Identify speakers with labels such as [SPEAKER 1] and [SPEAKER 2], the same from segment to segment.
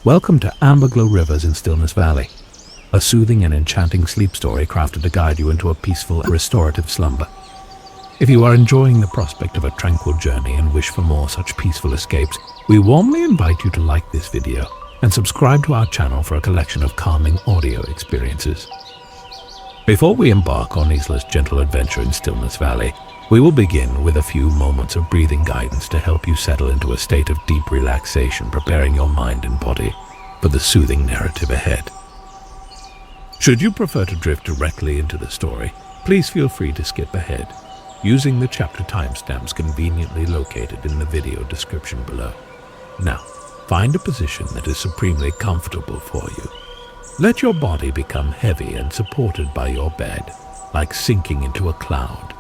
[SPEAKER 1] Welcome to Amberglow Rivers in Stillness Valley, a soothing and enchanting sleep story crafted to guide you into a peaceful and restorative slumber. If you are enjoying the prospect of a tranquil journey and wish for more such peaceful escapes, we warmly invite you to like this video and subscribe to our channel for a collection of calming audio experiences. Before we embark on Isla's gentle adventure in Stillness Valley, we will begin with a few moments of breathing guidance to help you settle into a state of deep relaxation, preparing your mind and body for the soothing narrative ahead. Should you prefer to drift directly into the story, please feel free to skip ahead, using the chapter timestamps conveniently located in the video description below. Now, find a position that is supremely comfortable for you. Let your body become heavy and supported by your bed, like sinking into a cloud.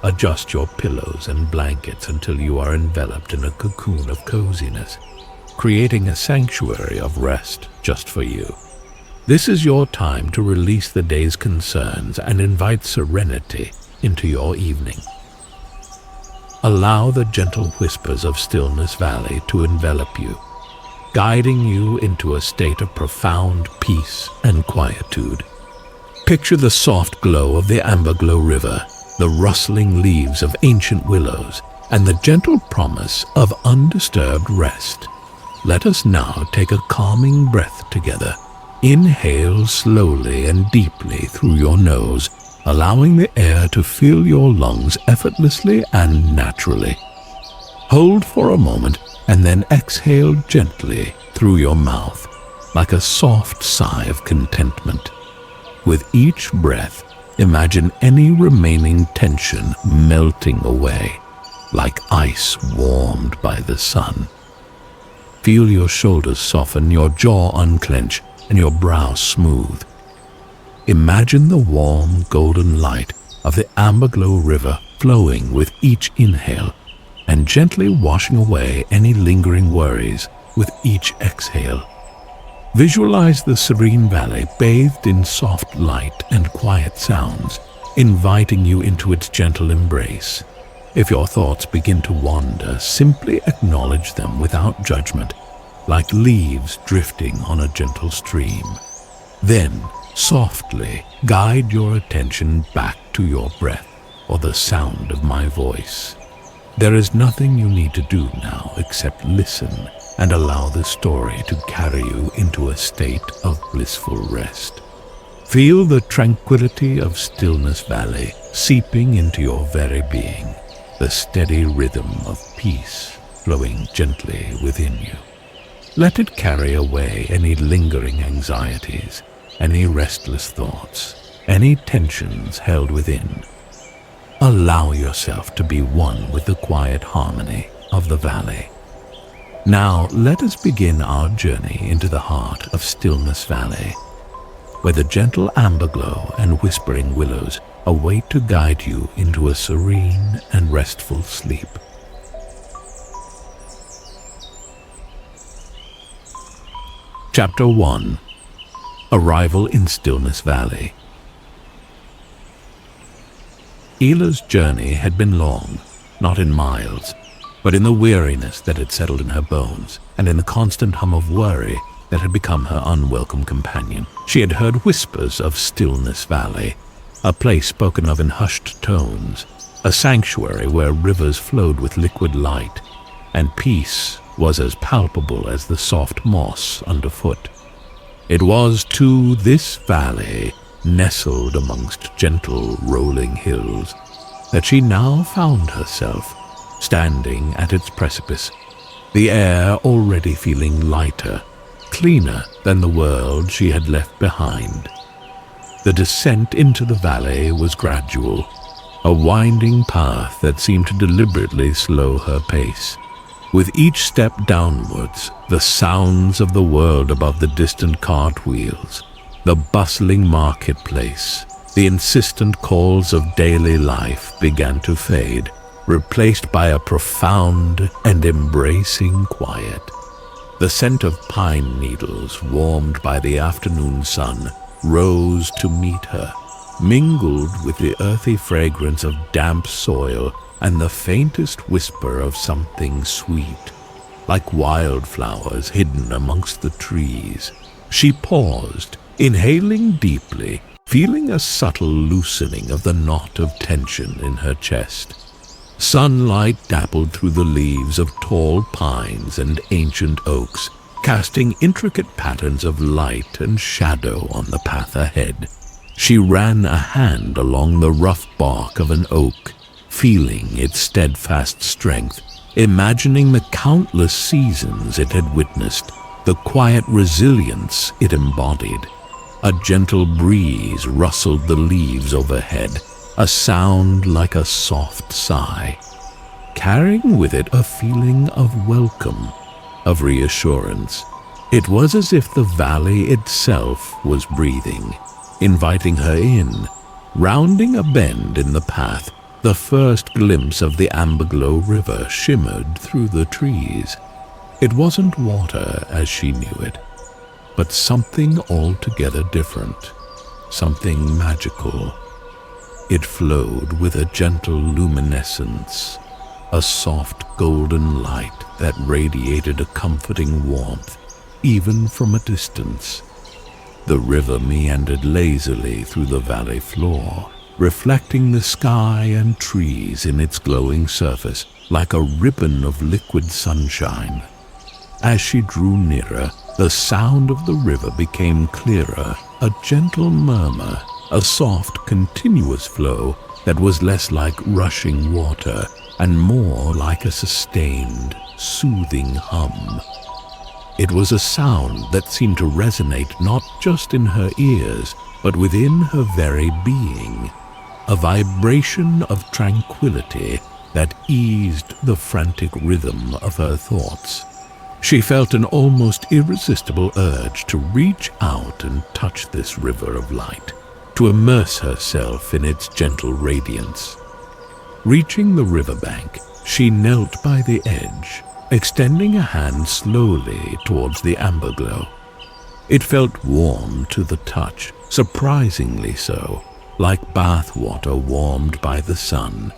[SPEAKER 1] Adjust your pillows and blankets until you are enveloped in a cocoon of coziness, creating a sanctuary of rest just for you. This is your time to release the day's concerns and invite serenity into your evening. Allow the gentle whispers of Stillness Valley to envelop you, guiding you into a state of profound peace and quietude. Picture the soft glow of the Amberglow River, the rustling leaves of ancient willows, and the gentle promise of undisturbed rest. Let us now take a calming breath together. Inhale slowly and deeply through your nose, allowing the air to fill your lungs effortlessly and naturally. Hold for a moment and then exhale gently through your mouth, like a soft sigh of contentment. With each breath, imagine any remaining tension melting away, like ice warmed by the sun. Feel your shoulders soften, your jaw unclench, and your brow smooth. Imagine the warm golden light of the Amberglow River flowing with each inhale and gently washing away any lingering worries with each exhale. Visualize the serene valley bathed in soft light and quiet sounds, inviting you into its gentle embrace. If your thoughts begin to wander, simply acknowledge them without judgment, like leaves drifting on a gentle stream. Then, softly guide your attention back to your breath or the sound of my voice. There is nothing you need to do now except listen and allow the story to carry you into a state of blissful rest. Feel the tranquility of Stillness Valley seeping into your very being, the steady rhythm of peace flowing gently within you. Let it carry away any lingering anxieties, any restless thoughts, any tensions held within. Allow yourself to be one with the quiet harmony of the valley. Now, let us begin our journey into the heart of Stillness Valley, where the gentle amberglow and whispering willows await to guide you into a serene and restful sleep. Chapter 1. Arrival in Stillness Valley. Isla's journey had been long, not in miles, but in the weariness that had settled in her bones, and in the constant hum of worry that had become her unwelcome companion. She had heard whispers of Stillness Valley, a place spoken of in hushed tones, a sanctuary where rivers flowed with liquid light, and peace was as palpable as the soft moss underfoot. It was to this valley, nestled amongst gentle rolling hills, that she now found herself, standing at its precipice, the air already feeling lighter, cleaner than the world she had left behind. The descent into the valley was gradual, a winding path that seemed to deliberately slow her pace. With each step downwards, the sounds of the world above the distant cartwheels, the bustling marketplace, the insistent calls of daily life began to fade, replaced by a profound and embracing quiet. The scent of pine needles, warmed by the afternoon sun, rose to meet her, mingled with the earthy fragrance of damp soil and the faintest whisper of something sweet. like wildflowers hidden amongst the trees. She paused, inhaling deeply, feeling a subtle loosening of the knot of tension in her chest. Sunlight dappled through the leaves of tall pines and ancient oaks, casting intricate patterns of light and shadow on the path ahead. She ran a hand along the rough bark of an oak, feeling its steadfast strength, imagining the countless seasons it had witnessed, the quiet resilience it embodied. A gentle breeze rustled the leaves overhead, a sound like a soft sigh, carrying with it a feeling of welcome, of reassurance. It was as if the valley itself was breathing, inviting her in. Rounding a bend in the path, the first glimpse of the Amberglow River shimmered through the trees. It wasn't water as she knew it, but something altogether different, something magical. It flowed with a gentle luminescence, a soft golden light that radiated a comforting warmth, even from a distance. The river meandered lazily through the valley floor, reflecting the sky and trees in its glowing surface like a ribbon of liquid sunshine. As she drew nearer, the sound of the river became clearer, a gentle murmur, a soft, continuous flow that was less like rushing water and more like a sustained, soothing hum. It was a sound that seemed to resonate not just in her ears, but within her very being, a vibration of tranquility that eased the frantic rhythm of her thoughts. She felt an almost irresistible urge to reach out and touch this river of light, to immerse herself in its gentle radiance. Reaching the riverbank, she knelt by the edge, extending a hand slowly towards the amberglow. It felt warm to the touch, surprisingly so, like bath water warmed by the sun.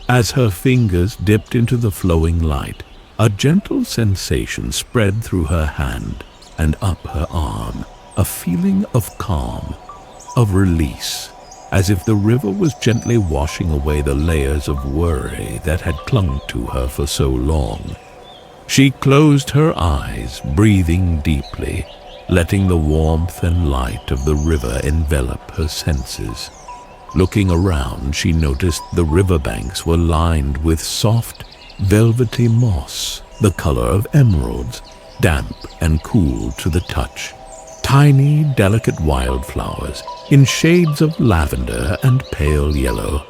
[SPEAKER 1] As her fingers dipped into the flowing light, a gentle sensation spread through her hand and up her arm, a feeling of calm, of release, as if the river was gently washing away the layers of worry that had clung to her for so long. She closed her eyes, breathing deeply, letting the warmth and light of the river envelop her senses. Looking around, she noticed the riverbanks were lined with soft, velvety moss, the color of emeralds, damp and cool to the touch. Tiny, delicate wildflowers in shades of lavender and pale yellow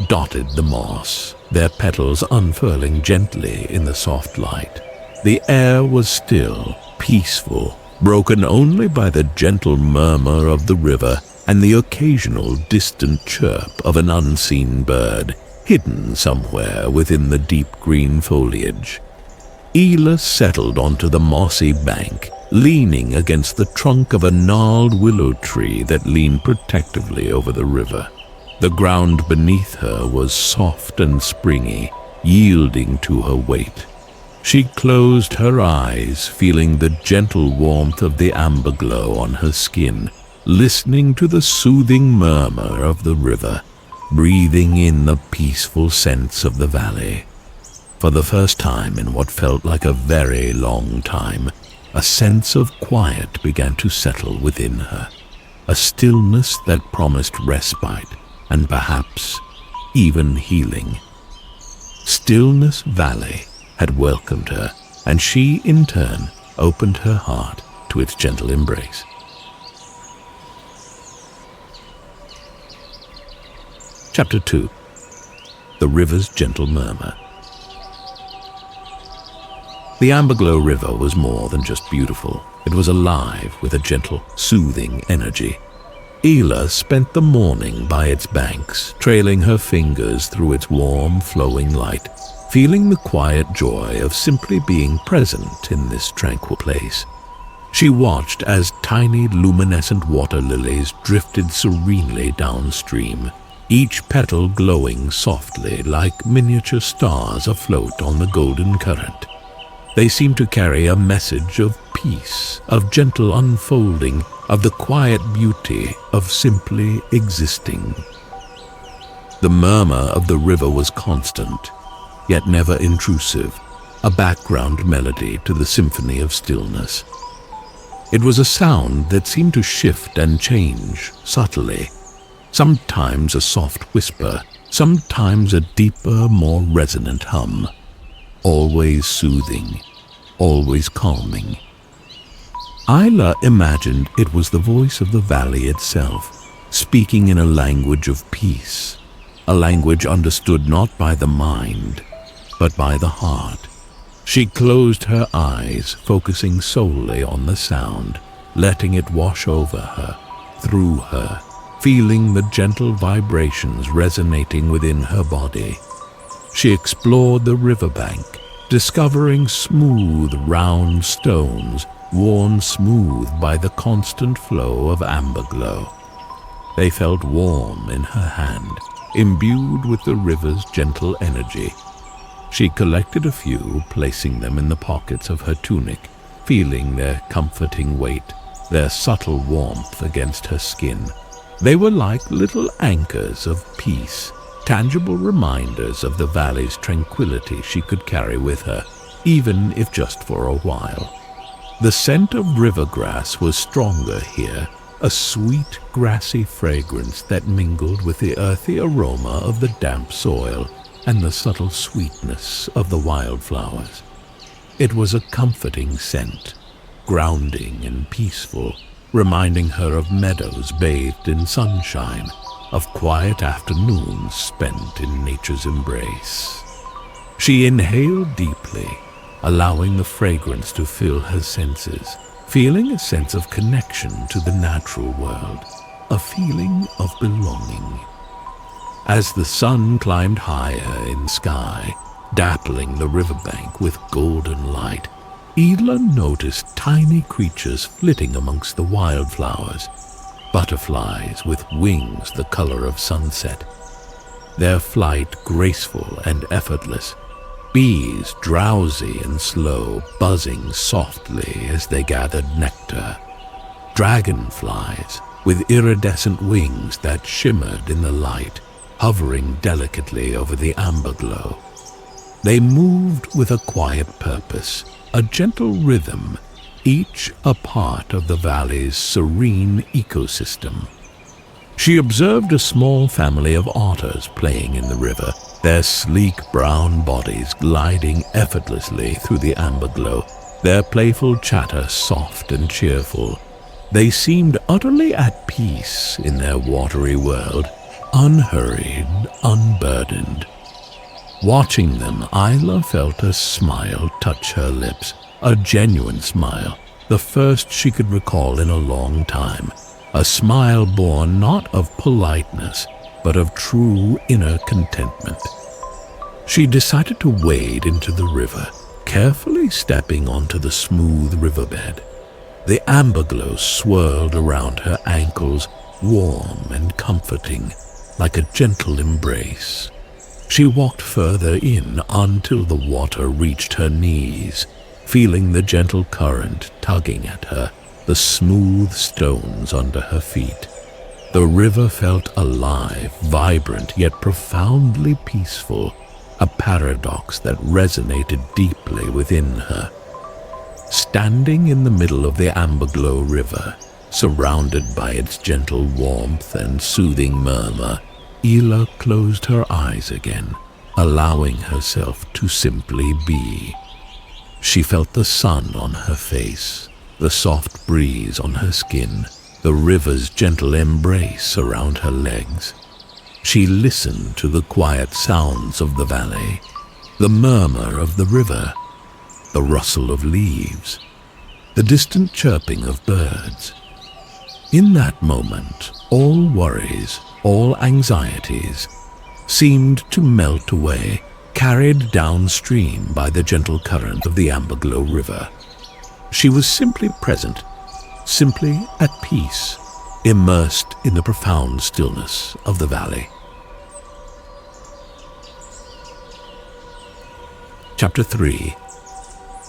[SPEAKER 1] dotted the moss, their petals unfurling gently in the soft light. The air was still, peaceful, broken only by the gentle murmur of the river and the occasional distant chirp of an unseen bird, hidden somewhere within the deep green foliage. Isla settled onto the mossy bank, leaning against the trunk of a gnarled willow tree that leaned protectively over the river. The ground beneath her was soft and springy, yielding to her weight. She closed her eyes, feeling the gentle warmth of the amberglow on her skin, listening to the soothing murmur of the river, breathing in the peaceful scents of the valley. For the first time in what felt like a very long time, a sense of quiet began to settle within her, a stillness that promised respite and perhaps even healing. Stillness Valley had welcomed her, and she, in turn, opened her heart to its gentle embrace. Chapter 2. The River's Gentle Murmur. The Amberglow River was more than just beautiful. It was alive with a gentle, soothing energy. Isla spent the morning by its banks, trailing her fingers through its warm, flowing light, feeling the quiet joy of simply being present in this tranquil place. She watched as tiny, luminescent water lilies drifted serenely downstream, each petal glowing softly like miniature stars afloat on the golden current. They seemed to carry a message of peace, of gentle unfolding, of the quiet beauty of simply existing. The murmur of the river was constant, yet never intrusive, a background melody to the symphony of stillness. It was a sound that seemed to shift and change subtly, sometimes a soft whisper, sometimes a deeper, more resonant hum, always soothing, always calming. Isla imagined it was the voice of the valley itself, speaking in a language of peace, a language understood not by the mind, but by the heart. She closed her eyes, focusing solely on the sound, letting it wash over her, through her, feeling the gentle vibrations resonating within her body. She explored the riverbank, discovering smooth, round stones worn smooth by the constant flow of amberglow. They felt warm in her hand, imbued with the river's gentle energy. She collected a few, placing them in the pockets of her tunic, feeling their comforting weight, their subtle warmth against her skin. They were like little anchors of peace, tangible reminders of the valley's tranquility she could carry with her, even if just for a while. The scent of rivergrass was stronger here, a sweet, grassy fragrance that mingled with the earthy aroma of the damp soil and the subtle sweetness of the wildflowers. It was a comforting scent, grounding and peaceful, reminding her of meadows bathed in sunshine, of quiet afternoons spent in nature's embrace. She inhaled deeply, allowing the fragrance to fill her senses, feeling a sense of connection to the natural world, a feeling of belonging. As the sun climbed higher in the sky, dappling the riverbank with golden light, Isla noticed tiny creatures flitting amongst the wildflowers, butterflies with wings the color of sunset, their flight graceful and effortless, bees drowsy and slow, buzzing softly as they gathered nectar, dragonflies with iridescent wings that shimmered in the light, hovering delicately over the amberglow. They moved with a quiet purpose, a gentle rhythm, each a part of the valley's serene ecosystem. She observed a small family of otters playing in the river, their sleek brown bodies gliding effortlessly through the amberglow, their playful chatter soft and cheerful. They seemed utterly at peace in their watery world, unhurried, unburdened. Watching them, Isla felt a smile touch her lips, a genuine smile, the first she could recall in a long time, a smile born not of politeness, but of true inner contentment. She decided to wade into the river, carefully stepping onto the smooth riverbed. The amberglow swirled around her ankles, warm and comforting, like a gentle embrace. She walked further in until the water reached her knees, feeling the gentle current tugging at her, the smooth stones under her feet. The river felt alive, vibrant, yet profoundly peaceful, a paradox that resonated deeply within her. Standing in the middle of the Amberglow River, surrounded by its gentle warmth and soothing murmur, Isla closed her eyes again, allowing herself to simply be. She felt the sun on her face, the soft breeze on her skin, the river's gentle embrace around her legs. She listened to the quiet sounds of the valley, the murmur of the river, the rustle of leaves, the distant chirping of birds. In that moment, all worries, all anxieties seemed to melt away, carried downstream by the gentle current of the Amberglow River. She was simply present, simply at peace, immersed in the profound stillness of the valley. Chapter 3.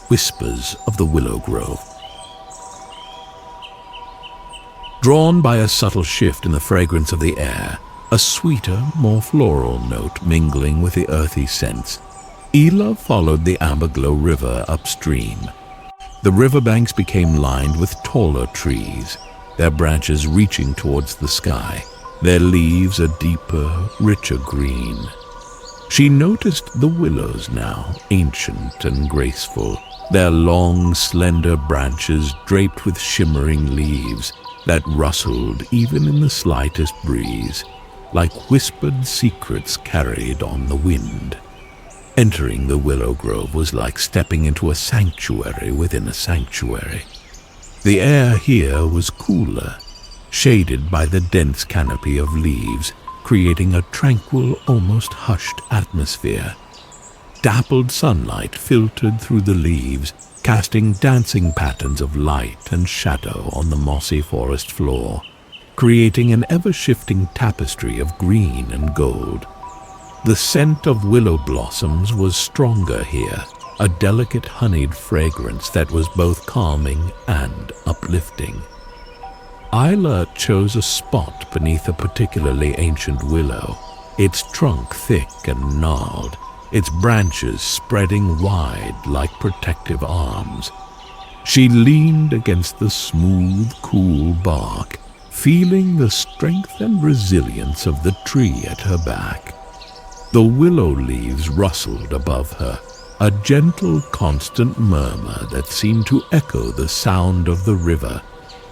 [SPEAKER 1] whispers of the willow grove. Drawn by a subtle shift in the fragrance of the air, a sweeter, more floral note mingling with the earthy scents, Isla followed the Amberglow River upstream. The riverbanks became lined with taller trees, their branches reaching towards the sky, their leaves a deeper, richer green. She noticed the willows now, ancient and graceful, their long, slender branches draped with shimmering leaves that rustled even in the slightest breeze, like whispered secrets carried on the wind. Entering the willow grove was like stepping into a sanctuary within a sanctuary. The air here was cooler, shaded by the dense canopy of leaves, creating a tranquil, almost hushed atmosphere. Dappled sunlight filtered through the leaves, casting dancing patterns of light and shadow on the mossy forest floor, creating an ever-shifting tapestry of green and gold. The scent of willow blossoms was stronger here, a delicate honeyed fragrance that was both calming and uplifting. Isla chose a spot beneath a particularly ancient willow, its trunk thick and gnarled, its branches spreading wide like protective arms. She leaned against the smooth, cool bark, feeling the strength and resilience of the tree at her back. The willow leaves rustled above her, a gentle, constant murmur that seemed to echo the sound of the river,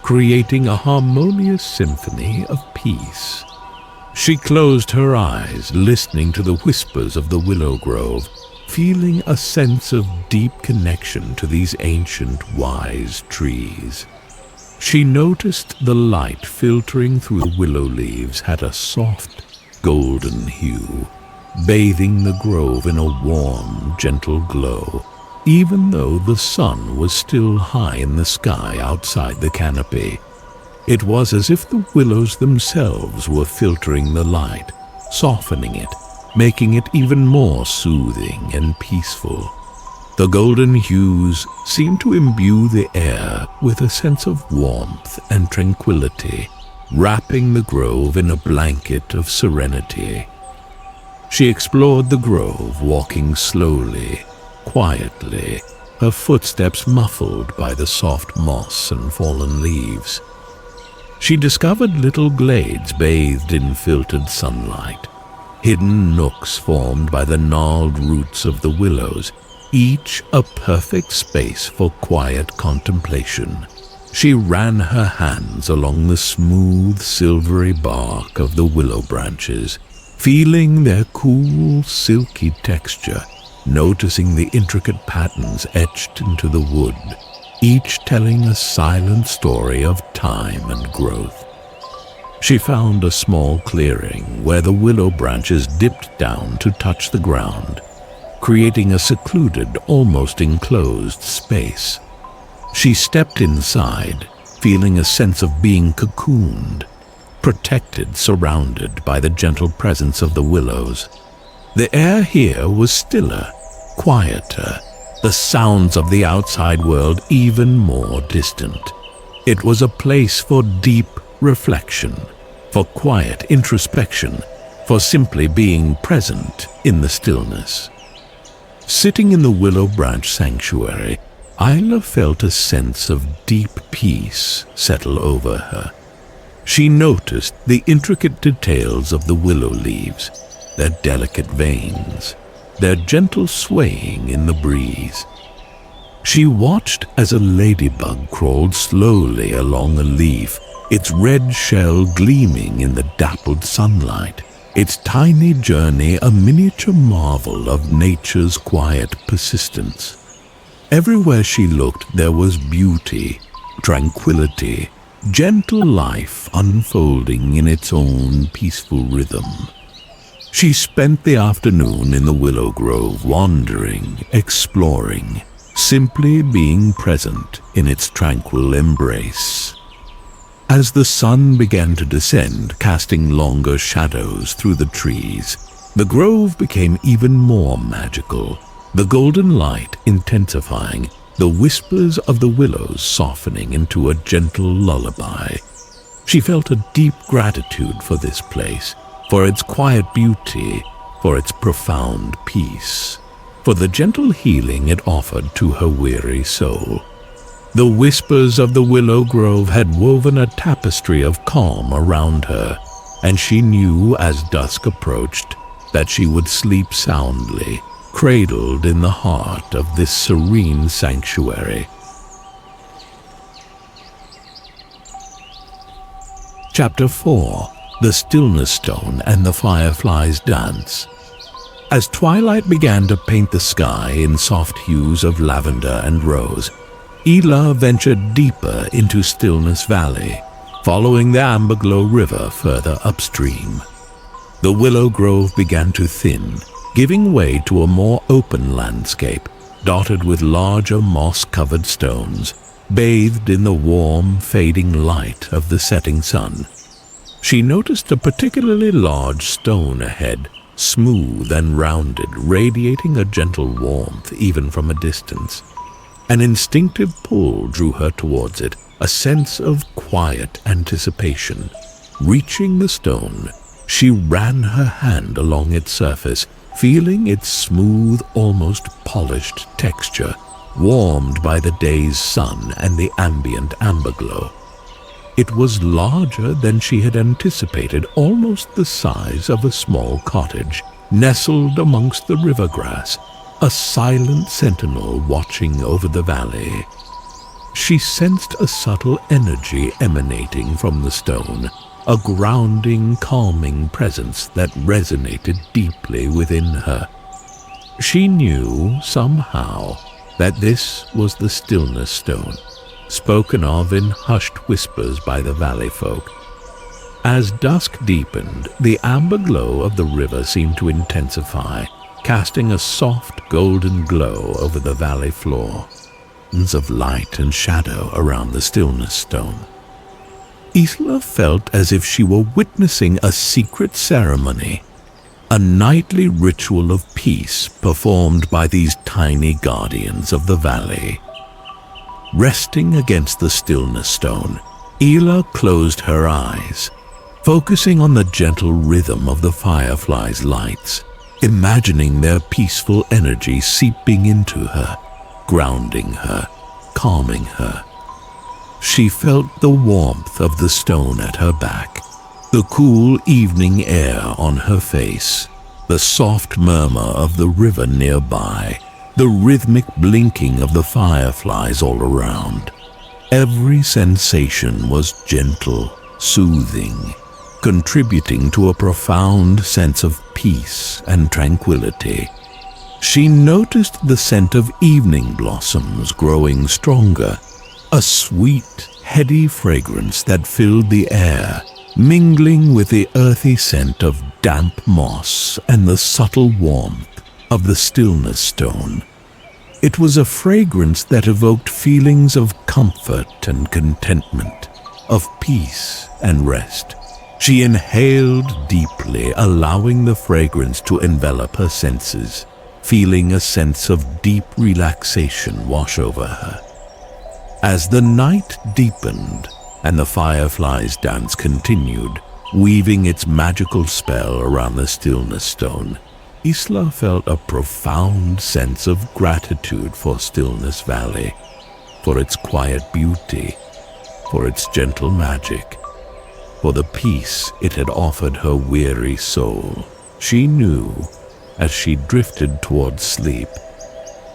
[SPEAKER 1] creating a harmonious symphony of peace. She closed her eyes, listening to the whispers of the willow grove, feeling a sense of deep connection to these ancient, wise trees. She noticed the light filtering through the willow leaves had a soft, golden hue, bathing the grove in a warm, gentle glow, even though the sun was still high in the sky outside the canopy. It was as if the willows themselves were filtering the light, softening it, making it even more soothing and peaceful. The golden hues seemed to imbue the air with a sense of warmth and tranquility, wrapping the grove in a blanket of serenity. She explored the grove, walking slowly, quietly, her footsteps muffled by the soft moss and fallen leaves. She discovered little glades bathed in filtered sunlight, hidden nooks formed by the gnarled roots of the willows, each a perfect space for quiet contemplation. She ran her hands along the smooth, silvery bark of the willow branches, feeling their cool, silky texture, noticing the intricate patterns etched into the wood, each telling a silent story of time and growth. She found a small clearing where the willow branches dipped down to touch the ground, creating a secluded, almost enclosed space. She stepped inside, feeling a sense of being cocooned, protected, surrounded by the gentle presence of the willows. The air here was stiller, quieter, the sounds of the outside world even more distant. It was a place for deep reflection, for quiet introspection, for simply being present in the stillness. Sitting in the willow branch sanctuary, Isla felt a sense of deep peace settle over her. She noticed the intricate details of the willow leaves, their delicate veins, their gentle swaying in the breeze. She watched as a ladybug crawled slowly along a leaf, its red shell gleaming in the dappled sunlight, its tiny journey a miniature marvel of nature's quiet persistence. Everywhere she looked there was beauty, tranquility, gentle life unfolding in its own peaceful rhythm. She spent the afternoon in the willow grove, wandering, exploring, simply being present in its tranquil embrace. As the sun began to descend, casting longer shadows through the trees, the grove became even more magical, the golden light intensifying, the whispers of the willows softening into a gentle lullaby. She felt a deep gratitude for this place, for its quiet beauty, for its profound peace, for the gentle healing it offered to her weary soul. The whispers of the willow grove had woven a tapestry of calm around her, and she knew as dusk approached that she would sleep soundly, cradled in the heart of this serene sanctuary. Chapter 4. The Stillness Stone and the Fireflies' Dance. As twilight began to paint the sky in soft hues of lavender and rose, Isla ventured deeper into Stillness Valley, following the Amberglow River further upstream. The willow grove began to thin, giving way to a more open landscape, dotted with larger moss-covered stones, bathed in the warm, fading light of the setting sun. She noticed a particularly large stone ahead, smooth and rounded, radiating a gentle warmth even from a distance. An instinctive pull drew her towards it, a sense of quiet anticipation. Reaching the stone, she ran her hand along its surface, feeling its smooth, almost polished texture, warmed by the day's sun and the ambient amberglow. It was larger than she had anticipated, almost the size of a small cottage, nestled amongst the rivergrass, a silent sentinel watching over the valley. She sensed a subtle energy emanating from the stone, a grounding, calming presence that resonated deeply within her. She knew, somehow, that this was the Stillness Stone, spoken of in hushed whispers by the valley folk. As dusk deepened, the amber glow of the river seemed to intensify, casting a soft golden glow over the valley floor, of light and shadow around the Stillness Stone. Isla felt as if she were witnessing a secret ceremony, a nightly ritual of peace performed by these tiny guardians of the valley. Resting against the Stillness Stone, Isla closed her eyes, focusing on the gentle rhythm of the fireflies' lights, imagining their peaceful energy seeping into her, grounding her, calming her. She felt the warmth of the stone at her back, the cool evening air on her face, the soft murmur of the river nearby, the rhythmic blinking of the fireflies all around. Every sensation was gentle, soothing, contributing to a profound sense of peace and tranquility. She noticed the scent of evening blossoms growing stronger, a sweet, heady fragrance that filled the air, mingling with the earthy scent of damp moss and the subtle warmth of the Stillness Stone. It was a fragrance that evoked feelings of comfort and contentment, of peace and rest. She inhaled deeply, allowing the fragrance to envelop her senses, feeling a sense of deep relaxation wash over her. As the night deepened and the fireflies' dance continued, weaving its magical spell around the Stillness Stone, Isla felt a profound sense of gratitude for Stillness Valley, for its quiet beauty, for its gentle magic, for the peace it had offered her weary soul. She knew, as she drifted towards sleep,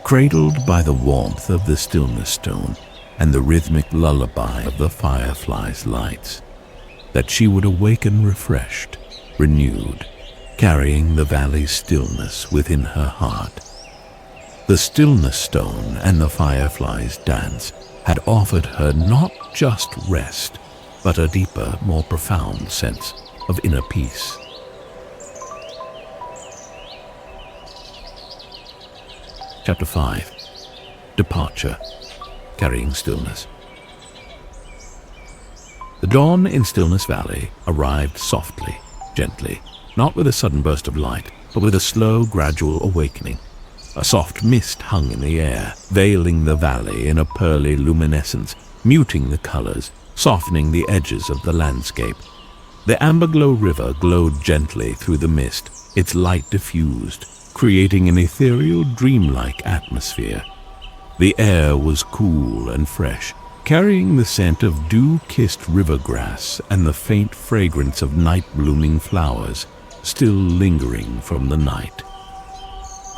[SPEAKER 1] cradled by the warmth of the Stillness Stone and the rhythmic lullaby of the fireflies' lights, that she would awaken refreshed, renewed, carrying the valley's stillness within her heart. The Stillness Stone and the fireflies' dance had offered her not just rest, but a deeper, more profound sense of inner peace. Chapter 5. Departure, carrying stillness. The dawn in Stillness Valley arrived softly, gently, not with a sudden burst of light, but with a slow, gradual awakening. A soft mist hung in the air, veiling the valley in a pearly luminescence, muting the colors, softening the edges of the landscape. The Amberglow River glowed gently through the mist, its light diffused, creating an ethereal, dreamlike atmosphere. The air was cool and fresh, carrying the scent of dew-kissed rivergrass and the faint fragrance of night-blooming flowers, still lingering from the night.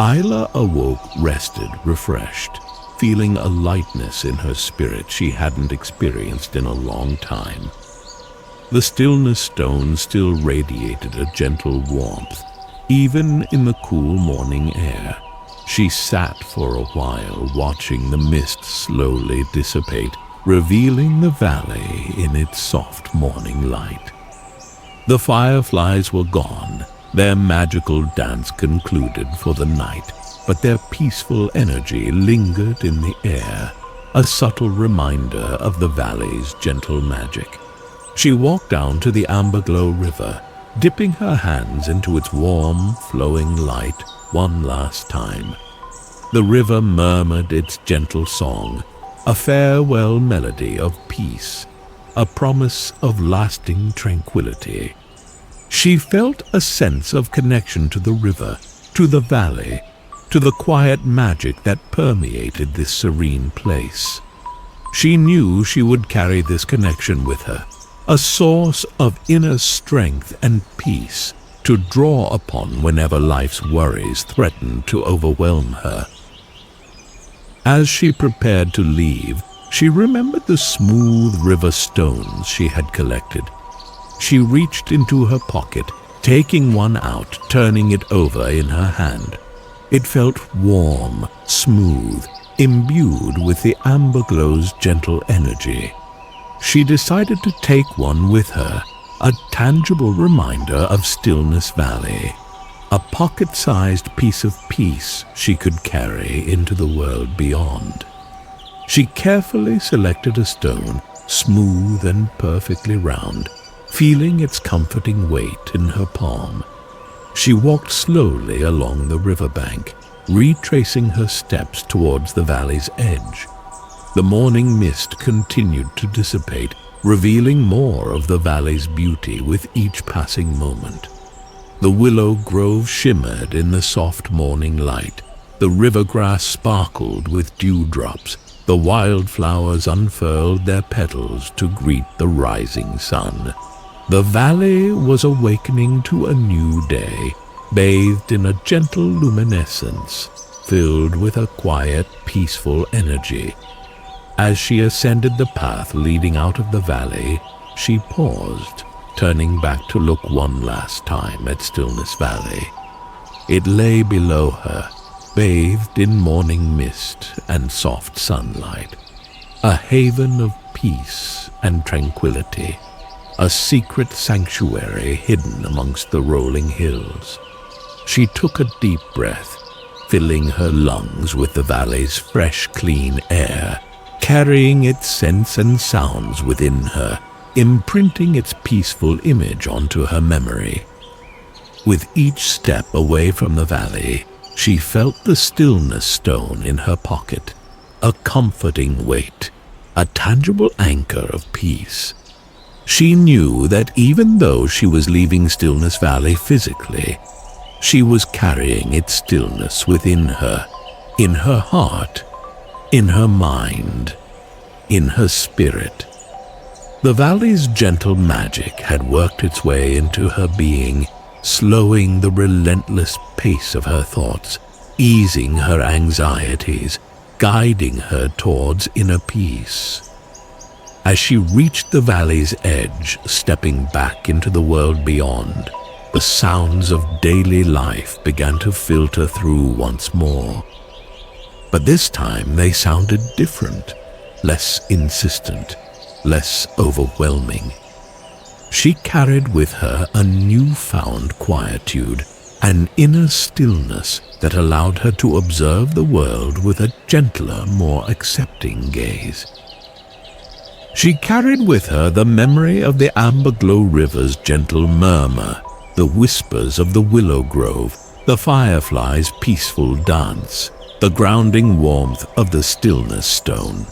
[SPEAKER 1] Isla awoke rested, refreshed, feeling a lightness in her spirit she hadn't experienced in a long time. The Stillness Stone still radiated a gentle warmth, even in the cool morning air. She sat for a while, watching the mist slowly dissipate, revealing the valley in its soft morning light. The fireflies were gone, their magical dance concluded for the night, but their peaceful energy lingered in the air, a subtle reminder of the valley's gentle magic. She walked down to the Amberglow River, dipping her hands into its warm, flowing light one last time. The river murmured its gentle song, a farewell melody of peace, a promise of lasting tranquility. She felt a sense of connection to the river, to the valley, to the quiet magic that permeated this serene place. She knew she would carry this connection with her, a source of inner strength and peace to draw upon whenever life's worries threatened to overwhelm her. As she prepared to leave, she remembered the smooth river stones she had collected. She reached into her pocket, taking one out, turning it over in her hand. It felt warm, smooth, imbued with the Amberglow's gentle energy. She decided to take one with her, a tangible reminder of Stillness Valley, a pocket-sized piece of peace she could carry into the world beyond. She carefully selected a stone, smooth and perfectly round, feeling its comforting weight in her palm. She walked slowly along the riverbank, retracing her steps towards the valley's edge. The morning mist continued to dissipate, revealing more of the valley's beauty with each passing moment. The willow grove shimmered in the soft morning light. The rivergrass sparkled with dewdrops. The wildflowers unfurled their petals to greet the rising sun. The valley was awakening to a new day, bathed in a gentle luminescence, filled with a quiet, peaceful energy. As she ascended the path leading out of the valley, she paused, turning back to look one last time at Stillness Valley. It lay below her, bathed in morning mist and soft sunlight, a haven of peace and tranquility, a secret sanctuary hidden amongst the rolling hills. She took a deep breath, filling her lungs with the valley's fresh, clean air, carrying its scents and sounds within her, imprinting its peaceful image onto her memory. With each step away from the valley, she felt the Stillness Stone in her pocket, a comforting weight, a tangible anchor of peace. She knew that even though she was leaving Stillness Valley physically, she was carrying its stillness within her, in her heart, in her mind, in her spirit. The valley's gentle magic had worked its way into her being, slowing the relentless pace of her thoughts, easing her anxieties, guiding her towards inner peace. As she reached the valley's edge, stepping back into the world beyond, the sounds of daily life began to filter through once more. But this time they sounded different, less insistent, less overwhelming. She carried with her a newfound quietude, an inner stillness that allowed her to observe the world with a gentler, more accepting gaze. She carried with her the memory of the Amberglow River's gentle murmur, the whispers of the willow grove, the Fireflies' peaceful dance, the grounding warmth of the Stillness Stone.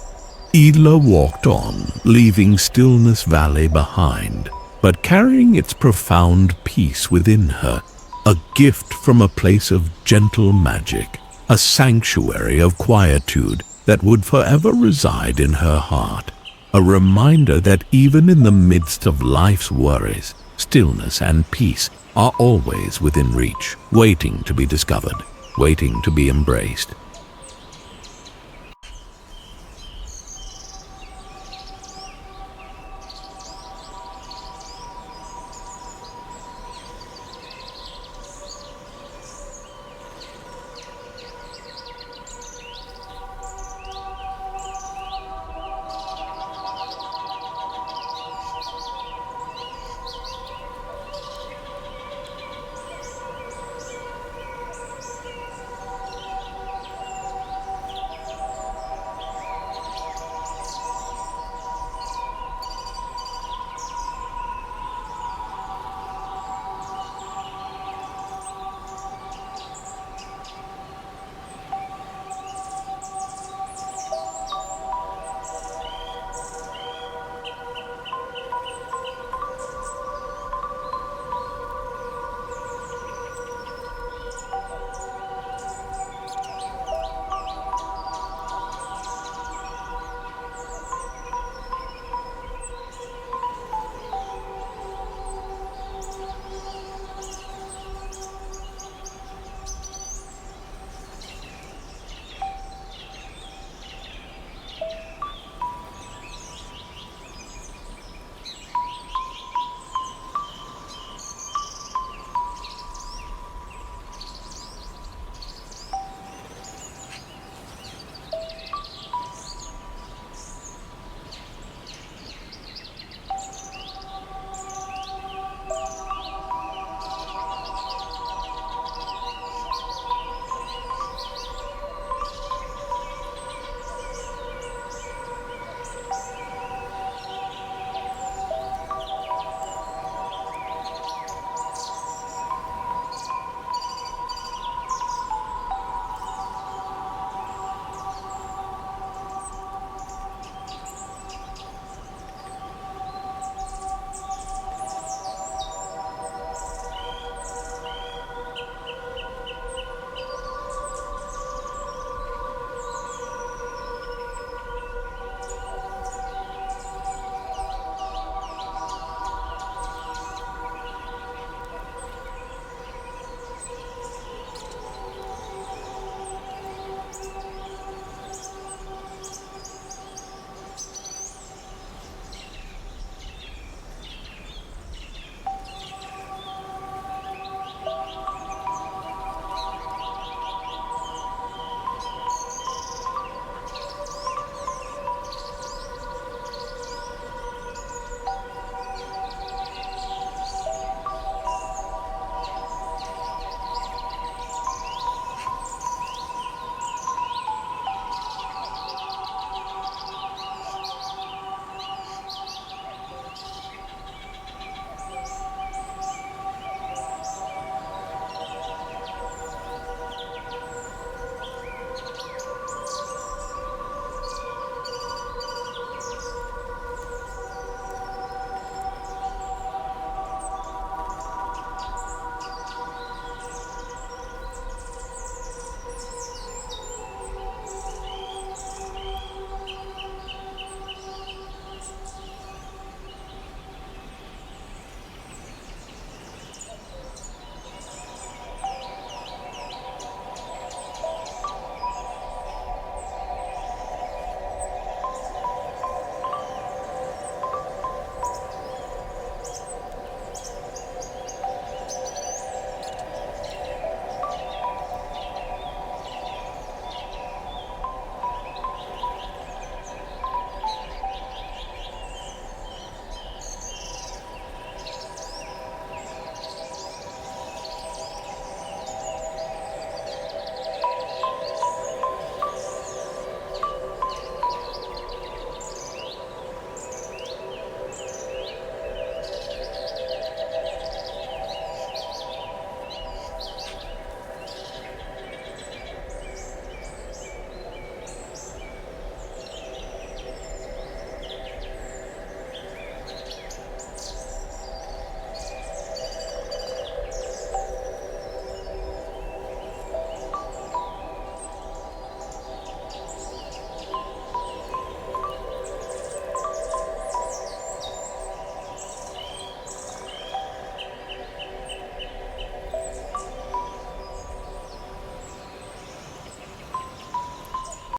[SPEAKER 1] Isla walked on, leaving Stillness Valley behind, but carrying its profound peace within her, a gift from a place of gentle magic, a sanctuary of quietude that would forever reside in her heart, a reminder that even in the midst of life's worries, stillness and peace are always within reach, waiting to be discovered, waiting to be embraced.